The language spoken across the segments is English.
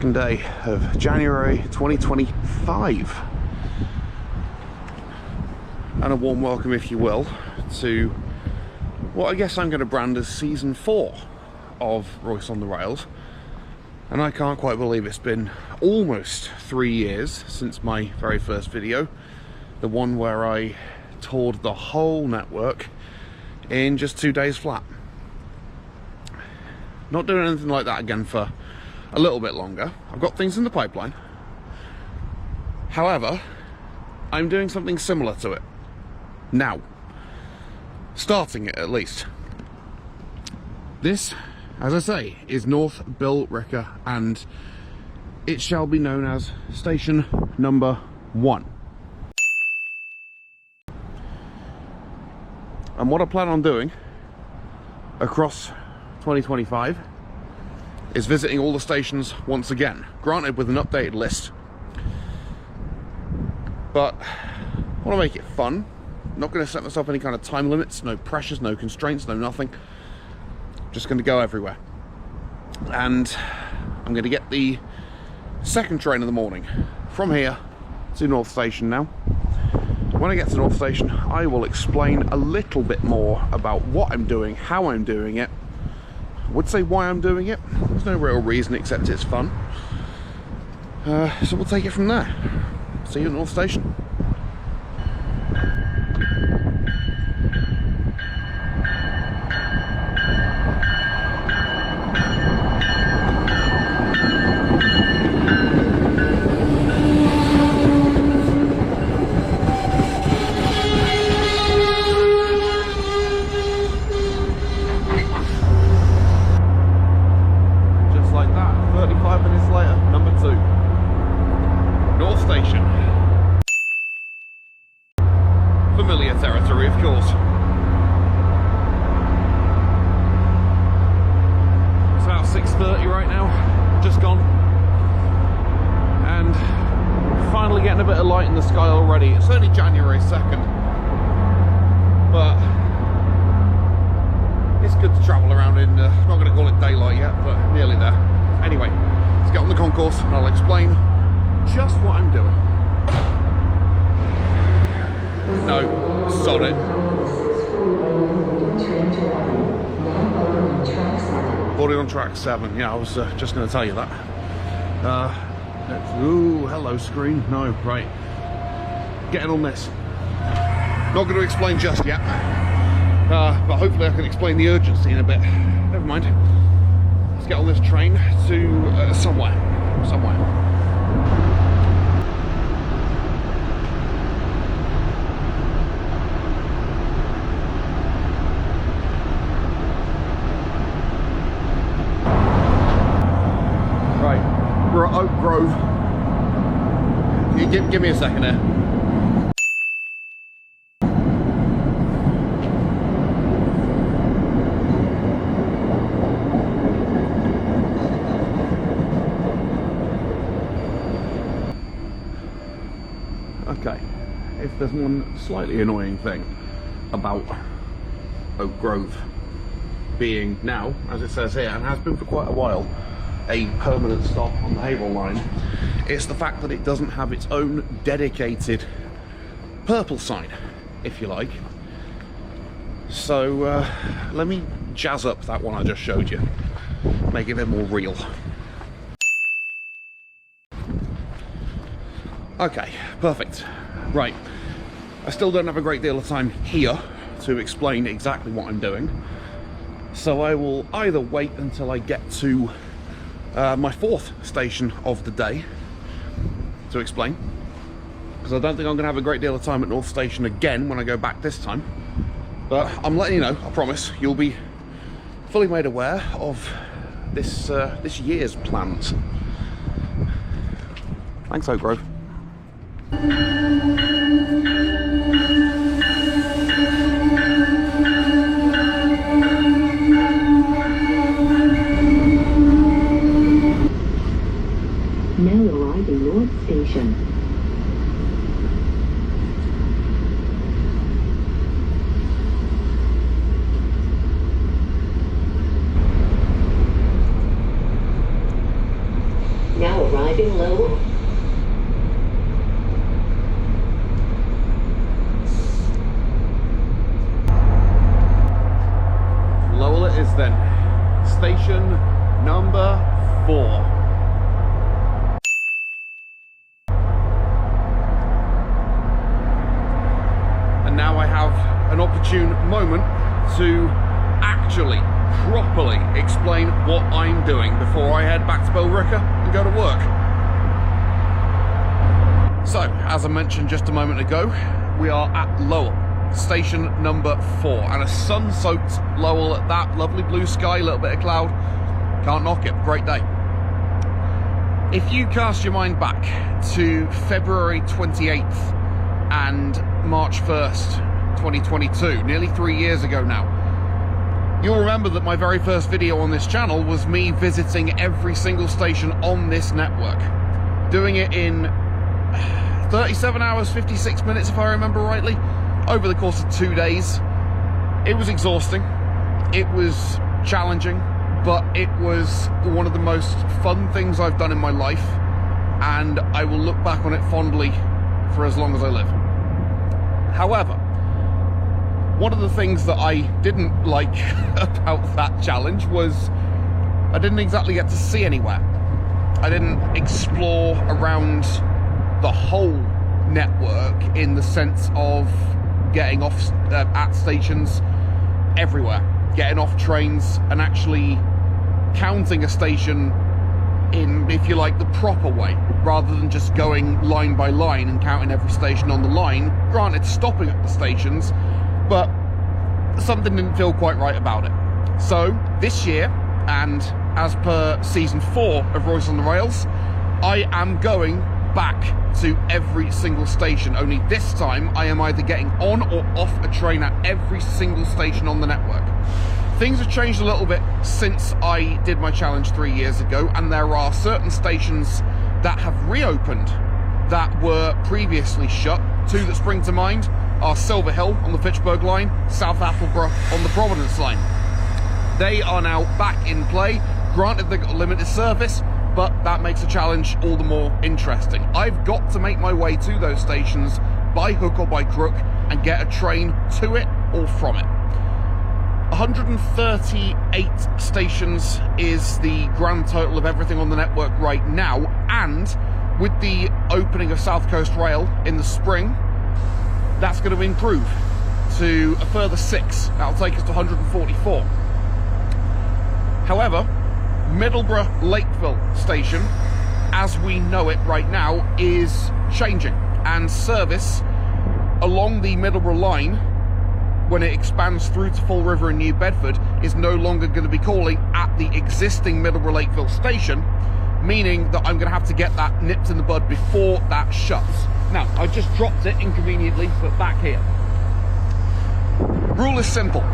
second day of January 2025, and a warm welcome, if you will, to what I guess I'm going to brand as season 4 of Royce On The Rails. And I can't quite believe it's been almost 3 years since my very first video, the one where I toured the whole network in just 2 days flat. Not doing anything like that again for a little bit longer. I've got things in the pipeline. However, I'm doing something similar to it now. Starting it, at least. This, as I say, is North Billerica, and it shall be known as station number 1. And what I plan on doing across 2025 is visiting all the stations once again, granted with an updated list. But I want to make it fun. I'm not going to set myself any kind of time limits, no pressures, no constraints, no nothing. Just going to go everywhere. And I'm going to get the second train in the morning from here to North Station now. When I get to North Station, I will explain a little bit more about what I'm doing, how I'm doing it. I would say why I'm doing it. There's no real reason except it's fun. So we'll take it from there. See you at North Station. Familiar territory, of course. It's about 6:30 right now, just gone, and finally getting a bit of light in the sky already. It's only January 2nd, but it's good to travel around in, I'm not going to call it daylight yet, but nearly there. Anyway, let's get on the concourse and I'll explain just what I'm doing. No, sod it. Boarding on track 7. Yeah, I was just going to tell you that. Ooh, hello screen. No, right. Getting on this. Not going to explain just yet. But hopefully I can explain the urgency in a bit. Never mind. Let's get on this train to somewhere. We're at Oak Grove. Give me a second there. Okay, if there's one slightly annoying thing about Oak Grove being now, as it says here, and has been for quite a while, a permanent stop on the Haverhill line, it's the fact that it doesn't have its own dedicated purple sign, if you like. So let me jazz up that one I just showed you, make it a bit more real. Okay, perfect. Right, I still don't have a great deal of time here to explain exactly what I'm doing, so I will either wait until I get to my 4th station of the day to explain, because I don't think I'm going to have a great deal of time at North Station again when I go back this time. But I'm letting you know, I promise, you'll be fully made aware of this year's plans. Thanks, Oak Grove. Now arriving North Station. Now station number 4. And now I have an opportune moment to actually properly explain what I'm doing before I head back to Billerica and go to work. So, as I mentioned just a moment ago, we are at Lowell, station number 4, and a sun-soaked Lowell at that, lovely blue sky, a little bit of cloud, can't knock it, great day. If you cast your mind back to February 28th and March 1st, 2022, nearly 3 years ago now, you'll remember that my very first video on this channel was me visiting every single station on this network, doing it in 37 hours, 56 minutes if I remember rightly, over the course of 2 days. It was exhausting, it was challenging, but it was one of the most fun things I've done in my life, and I will look back on it fondly for as long as I live. However, one of the things that I didn't like about that challenge was I didn't exactly get to see anywhere. I didn't explore around the whole network in the sense of getting off at stations everywhere, getting off trains and actually counting a station in, if you like, the proper way, rather than just going line by line and counting every station on the line. Granted, stopping at the stations, but something didn't feel quite right about it. So this year, and as per season 4 of Royce On The Rails, I am going back to every single station, only this time I am either getting on or off a train at every single station on the network. Things have changed a little bit since I did my challenge 3 years ago, and there are certain stations that have reopened that were previously shut. 2 that spring to mind are Silver Hill on the Fitchburg line, South Attleborough on the Providence line. They are now back in play. Granted, they've got limited service, but that makes the challenge all the more interesting. I've got to make my way to those stations by hook or by crook and get a train to it or from it. 138 stations is the grand total of everything on the network right now, and with the opening of South Coast Rail in the spring, that's going to improve to a further 6. That'll take us to 144. However, Middleborough Lakeville station, as we know it right now, is changing, and service along the Middleborough line, when it expands through to Fall River in New Bedford, is no longer going to be calling at the existing Middleborough Lakeville station, meaning that I'm going to have to get that nipped in the bud before that shuts. Now, I just dropped it inconveniently, but back here. Rule is simple.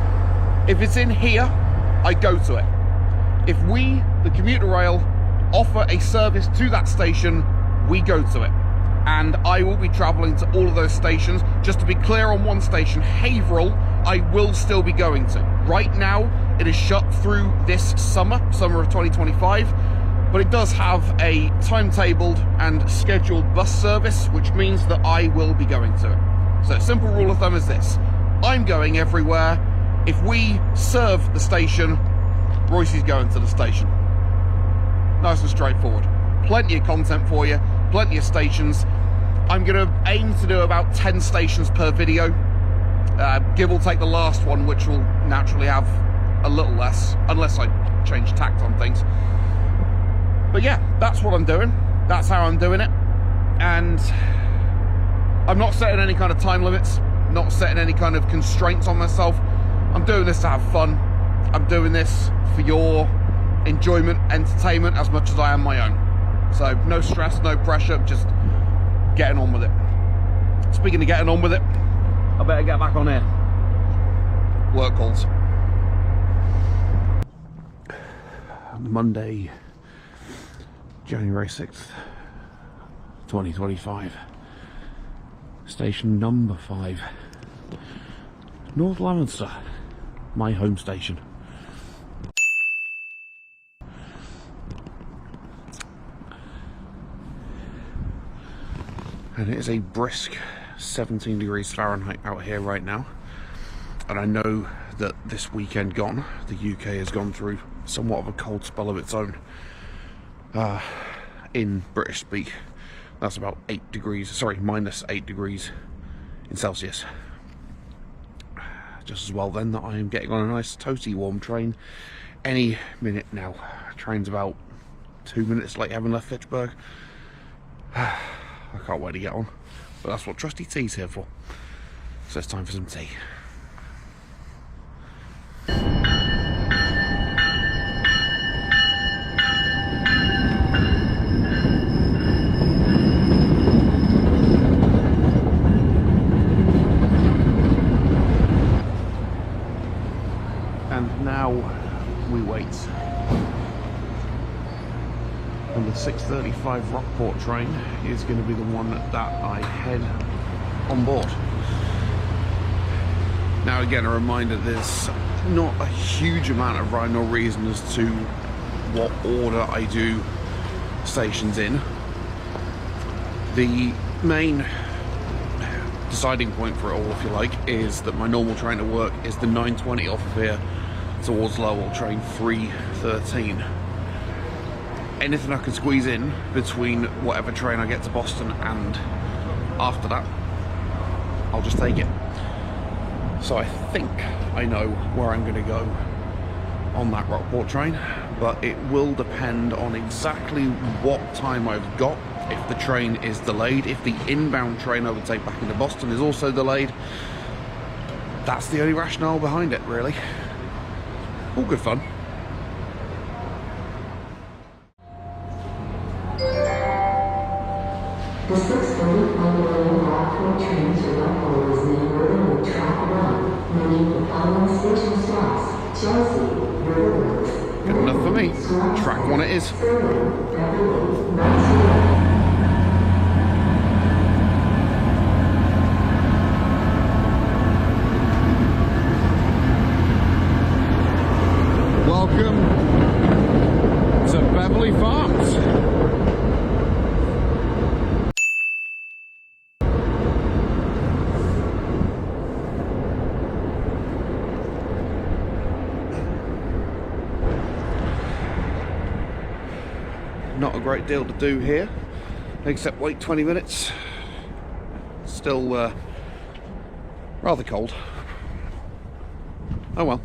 If it's in here, I go to it. If we, the commuter rail, offer a service to that station, we go to it. And I will be travelling to all of those stations. Just to be clear on one station, Haverhill, I will still be going to. Right now, it is shut through this summer of 2025, but it does have a timetabled and scheduled bus service, which means that I will be going to it. So, simple rule of thumb is this: I'm going everywhere. If we serve the station, Royce is going to the station. Nice and straightforward. Plenty of content for you, plenty of stations. I'm going to aim to do about 10 stations per video, give or take the last one, which will naturally have a little less, unless I change tact on things. But yeah, that's what I'm doing. That's how I'm doing it. And I'm not setting any kind of time limits, not setting any kind of constraints on myself. I'm doing this to have fun. I'm doing this for your enjoyment, entertainment, as much as I am my own. So no stress, no pressure, just getting on with it. Speaking of getting on with it, I better get back on here. Work calls. Monday, January 6th, 2025. Station number 5. North Leominster, my home station. And it is a brisk 17 degrees Fahrenheit out here right now. And I know that this weekend gone, the UK has gone through somewhat of a cold spell of its own in British speak. That's about 8 degrees, sorry, minus 8 degrees in Celsius. Just as well then that I am getting on a nice toasty warm train any minute now. Train's about 2 minutes late, having left Fitchburg. I can't wait to get on, but that's what Trusty Tea's here for. So it's time for some tea. And now we wait. And the 6:35 Rockport train is going to be the one that I head on board. Now again, a reminder, there's not a huge amount of rhyme or reason as to what order I do stations in. The main deciding point for it all, if you like, is that my normal train to work is the 9:20 off of here towards Lowell, train 313. Anything I can squeeze in between whatever train I get to Boston and after that, I'll just take it. So I think I know where I'm going to go on that Rockport train, but it will depend on exactly what time I've got, if the train is delayed, if the inbound train I would take back into Boston is also delayed. That's the only rationale behind it, really. All good fun. The 6:35 Rockport train to Lowell is now moving with track 1, meaning the following station stops: Chelsea, Riverworks. Good enough for me. Track 1 it is. Salem, Beverly, Royce. Welcome to Beverly Farms. Not a great deal to do here, except wait 20 minutes. Still rather cold. Oh well.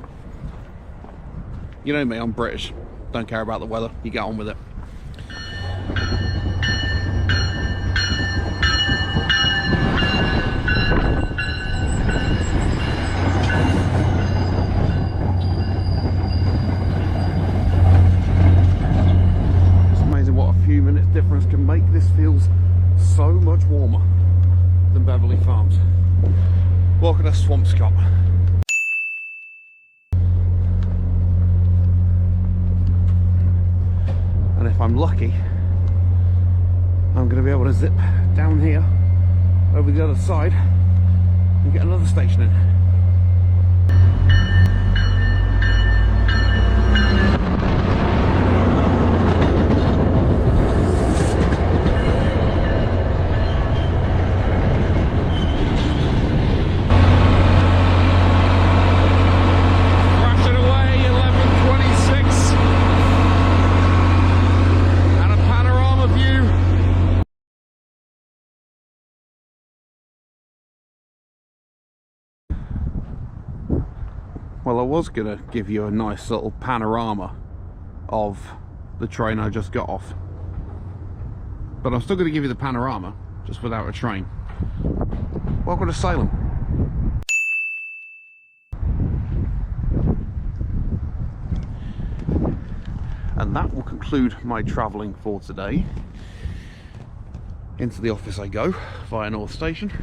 You know me, I'm British. Don't care about the weather. You get on with it. It's amazing what a few minutes difference can make. This feels so much warmer than Beverly Farms. Welcome to Swampscott. And if I'm lucky, I'm going to be able to zip down here over the other side and get another station in. Well, I was going to give you a nice little panorama of the train I just got off, but I'm still going to give you the panorama, just without a train. Welcome to Salem. And that will conclude my travelling for today. Into the office I go via North Station.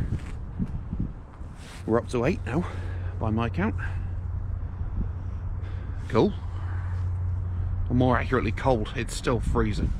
We're up to 8 now, by my count. Cool. Or more accurately, cold. It's still freezing.